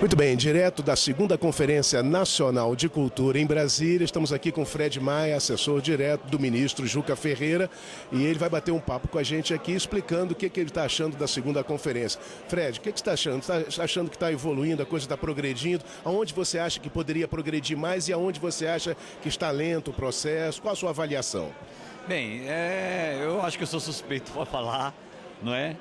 Muito bem, direto da segunda Conferência Nacional de Cultura em Brasília, estamos aqui com Fred Maia, assessor direto do ministro Juca Ferreira, e ele vai bater um papo com a gente aqui explicando o que ele está achando da segunda conferência. Fred, o que você está achando? Está achando que está evoluindo, a coisa está progredindo? Aonde você acha que poderia progredir mais e aonde você acha que está lento o processo? Qual a sua avaliação? Bem, eu acho que eu sou suspeito para falar, não é?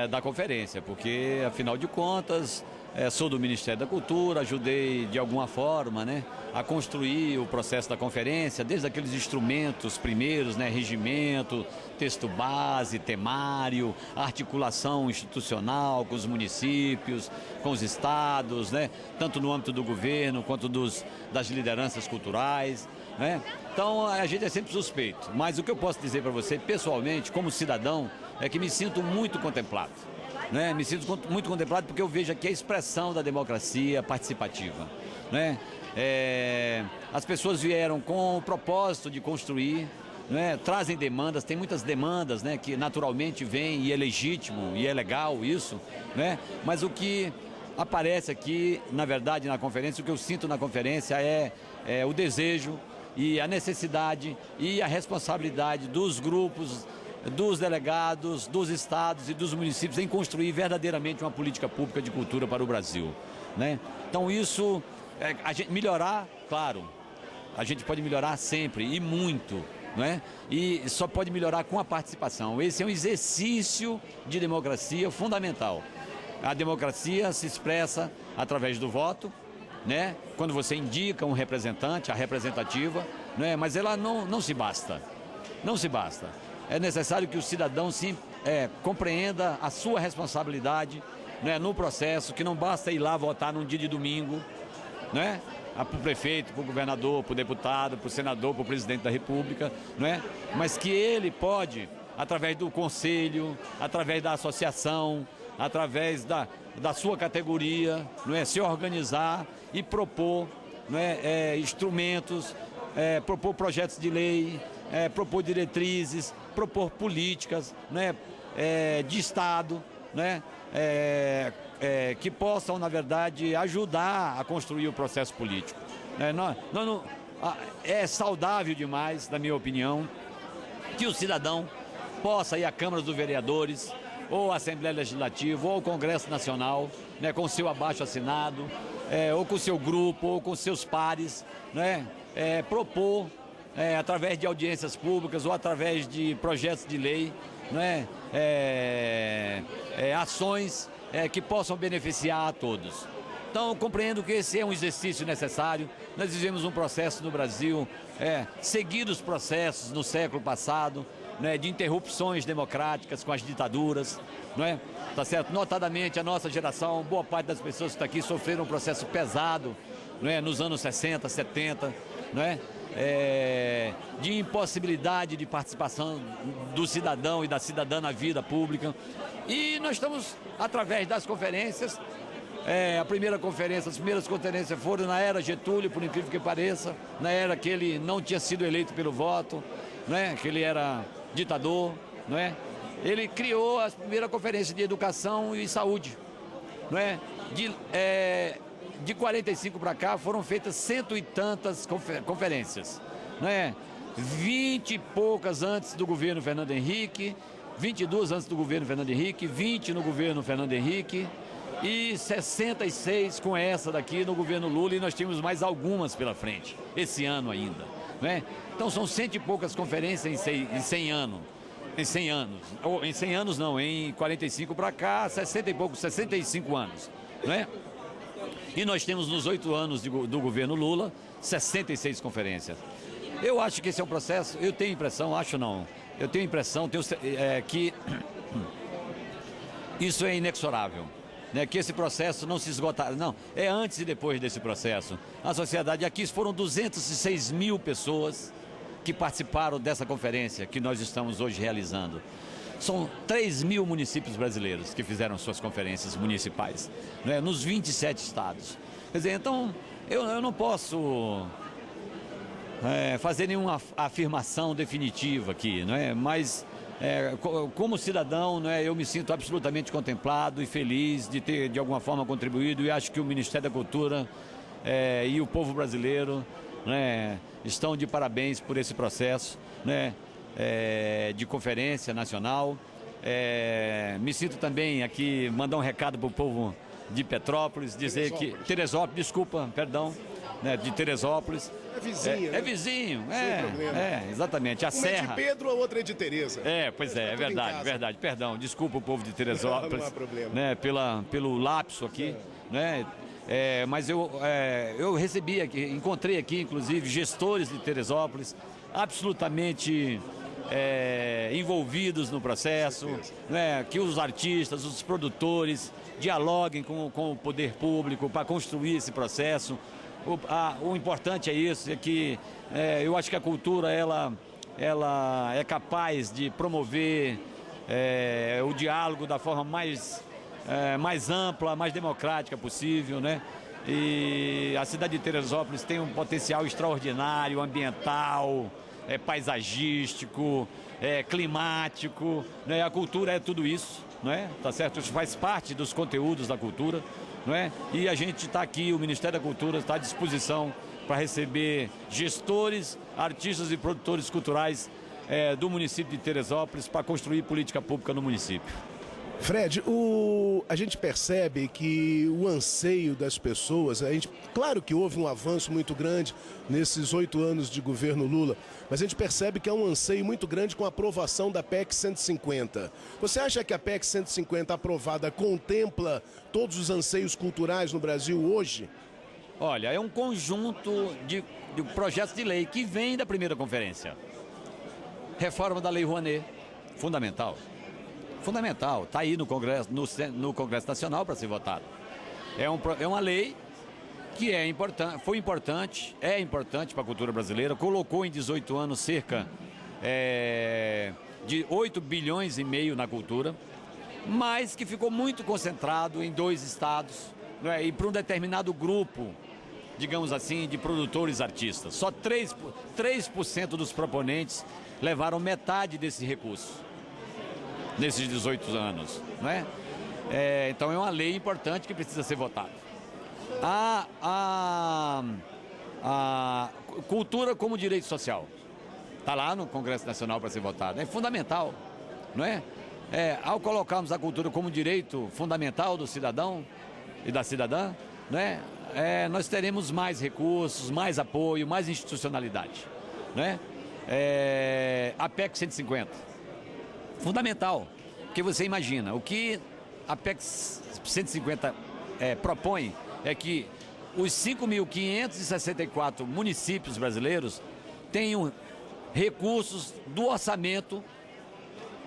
Da conferência, porque afinal de contas sou do Ministério da Cultura, ajudei de alguma forma, né, a construir o processo da conferência, desde aqueles instrumentos primeiros, né, regimento, texto base, temário, articulação institucional com os municípios, com os estados, né, tanto no âmbito do governo quanto das lideranças culturais, né? Então a gente é sempre suspeito, mas o que eu posso dizer para você pessoalmente, como cidadão, é que me sinto muito contemplado. Né? Me sinto muito contemplado porque eu vejo aqui a expressão da democracia participativa. Né? As pessoas vieram com o propósito de construir, né? Trazem demandas, tem muitas demandas, né, que naturalmente vêm e é legítimo e é legal isso, né? Mas o que aparece aqui, na verdade, na conferência, o que eu sinto na conferência é o desejo e a necessidade e a responsabilidade dos grupos, dos delegados, dos estados e dos municípios em construir verdadeiramente uma política pública de cultura para o Brasil, né? Então isso, a gente melhorar, claro, a gente pode melhorar sempre e muito, né? E só pode melhorar com a participação. Esse é um exercício de democracia fundamental. A democracia se expressa através do voto, né? Quando você indica um representante, a representativa, né? Mas ela não se basta, não se basta. É necessário que o cidadão compreenda a sua responsabilidade, né, no processo, que não basta ir lá votar num dia de domingo, né, para o prefeito, para o governador, para o deputado, para o senador, para o presidente da República, né, mas que ele pode, através do conselho, através da associação, através da sua categoria, não é, se organizar e propor, não é, instrumentos, propor projetos de lei, propor diretrizes, propor políticas, né, de Estado, né, que possam, na verdade, ajudar a construir o processo político. É saudável demais, na minha opinião, que o cidadão possa ir à Câmara dos Vereadores, ou à Assembleia Legislativa, ou ao Congresso Nacional, né, com o seu abaixo-assinado, ou com o seu grupo, ou com seus pares, né, propor, através de audiências públicas ou através de projetos de lei, né, ações que possam beneficiar a todos. Então, compreendo que esse é um exercício necessário. Nós vivemos um processo no Brasil, seguidos processos no século passado, né, de interrupções democráticas com as ditaduras, não é? Tá certo? Notadamente, a nossa geração, boa parte das pessoas que está aqui sofreram um processo pesado, não é, nos anos 60, 70, não é? De impossibilidade de participação do cidadão e da cidadã na vida pública. E nós estamos, através das conferências, as primeiras conferências foram na era Getúlio, por incrível que pareça, na era que ele não tinha sido eleito pelo voto, né, que ele era ditador, não é? Ele criou a primeira conferência de educação e saúde, não é? De 45 para cá foram feitas cento e tantas conferências, né? 20 e poucas antes do governo Fernando Henrique, 22 antes do governo Fernando Henrique, 20 no governo Fernando Henrique e 66 com essa daqui no governo Lula, e nós temos mais algumas pela frente, esse ano ainda, né? Então são cento e poucas conferências em 100 anos. Em 100 anos, ou em 100 anos não, em 45 para cá, 60 e poucos, 65 anos, né? E nós temos nos 8 anos do governo Lula, 66 conferências. Eu acho que esse é um processo, eu tenho impressão, eu tenho impressão que isso é inexorável, né? Que esse processo não se esgotará, não, é antes e depois desse processo. A sociedade, aqui foram 206 mil pessoas que participaram dessa conferência que nós estamos hoje realizando. São 3 mil municípios brasileiros que fizeram suas conferências municipais, né, nos 27 estados. Quer dizer, então, eu não posso fazer nenhuma afirmação definitiva aqui, não é? Mas como cidadão, né, eu me sinto absolutamente contemplado e feliz de ter, de alguma forma, contribuído, e acho que o Ministério da Cultura e o povo brasileiro, né, estão de parabéns por esse processo, né, de conferência nacional. Me sinto também aqui, mandar um recado para o povo de Petrópolis, dizer que... Teresópolis, desculpa, perdão, né, de Teresópolis. É vizinho, né? É vizinho, Sem problema. Exatamente. A Uma Serra. é de Pedro, a outra é de Tereza. Pois é verdade, verdade. Perdão, desculpa o povo de Teresópolis. Não há problema. Né, pelo lapso aqui, né? Mas eu recebi aqui, encontrei aqui, inclusive, gestores de Teresópolis, absolutamente envolvidos no processo, né? Que os artistas, os produtores dialoguem com o poder público para construir esse processo. O importante é isso, é que eu acho que a cultura ela é capaz de promover o diálogo da forma mais ampla, mais democrática possível, né? E a cidade de Teresópolis tem um potencial extraordinário, ambiental, paisagístico, climático, né? A cultura é tudo isso, não é? Tá certo? Isso faz parte dos conteúdos da cultura, não é? E a gente está aqui, o Ministério da Cultura está à disposição para receber gestores, artistas e produtores culturais do município de Teresópolis para construir política pública no município. Fred, a gente percebe que o anseio das pessoas, claro que houve um avanço muito grande nesses 8 anos de governo Lula, mas a gente percebe que há um anseio muito grande com a aprovação da PEC 150. Você acha que a PEC 150 aprovada contempla todos os anseios culturais no Brasil hoje? Olha, é um conjunto de projetos de lei que vem da primeira conferência. Reforma da Lei Rouanet, fundamental. Fundamental, está aí no Congresso, no Congresso Nacional para ser votado. É uma lei que é importante, é importante para a cultura brasileira, colocou em 18 anos cerca de 8 bilhões e meio na cultura, mas que ficou muito concentrado em 2 estados, né, e para um determinado grupo, digamos assim, de produtores artistas. Só 3% dos proponentes levaram metade desse recurso nesses 18 anos, né? Então é uma lei importante que precisa ser votada. A cultura como direito social está lá no Congresso Nacional para ser votada. É fundamental, não é? Ao colocarmos a cultura como direito fundamental do cidadão e da cidadã, né? Nós teremos mais recursos, mais apoio, mais institucionalidade, né? A PEC 150. Fundamental, porque você imagina, o que a PEC 150 propõe é que os 5.564 municípios brasileiros tenham recursos do orçamento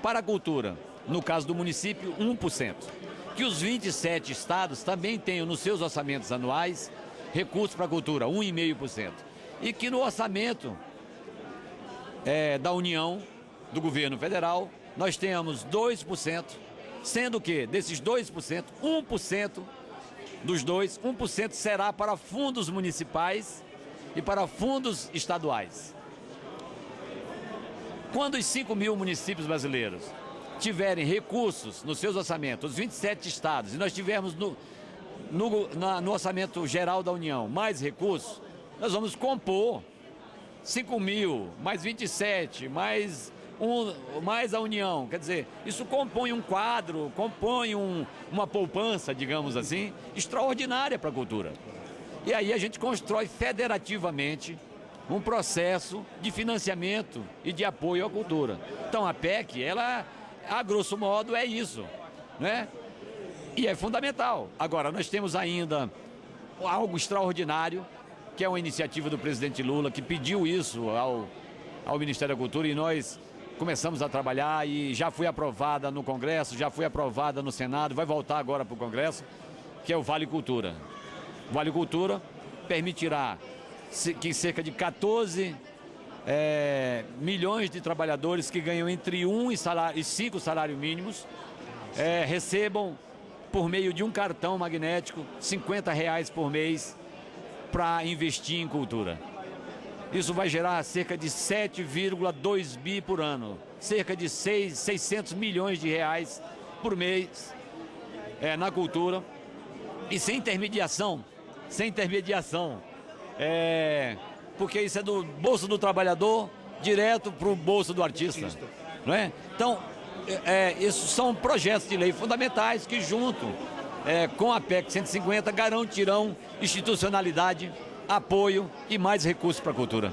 para a cultura. No caso do município, 1%. Que os 27 estados também tenham nos seus orçamentos anuais recursos para a cultura, 1,5%. E que no orçamento da União, do governo federal, nós temos 2%, sendo que desses 2%, 1% dos 1% será para fundos municipais e para fundos estaduais. Quando os 5.000 municípios brasileiros tiverem recursos nos seus orçamentos, os 27 estados, e nós tivermos no orçamento geral da União mais recursos, nós vamos compor 5.000, mais 27, mais a União. Quer dizer, isso compõe um quadro, compõe uma poupança, digamos assim, extraordinária para a cultura. E aí a gente constrói federativamente um processo de financiamento e de apoio à cultura. Então a PEC, ela, a grosso modo, é isso, né? E é fundamental. Agora, nós temos ainda algo extraordinário, que é uma iniciativa do presidente Lula, que pediu isso ao Ministério da Cultura, e nós começamos a trabalhar e já foi aprovada no Congresso, já foi aprovada no Senado, vai voltar agora para o Congresso, que é o Vale Cultura. O Vale Cultura permitirá que cerca de 14 milhões de trabalhadores que ganham entre 1 e 5 salários mínimos recebam, por meio de um cartão magnético, R$ 50 por mês para investir em cultura. Isso vai gerar cerca de 7,2 bi por ano, cerca de 600 milhões de reais por mês na cultura. E sem intermediação, porque isso é do bolso do trabalhador direto para o bolso do artista, não é? Então, esses são projetos de lei fundamentais que, junto com a PEC 150, garantirão institucionalidade, apoio e mais recursos para a cultura.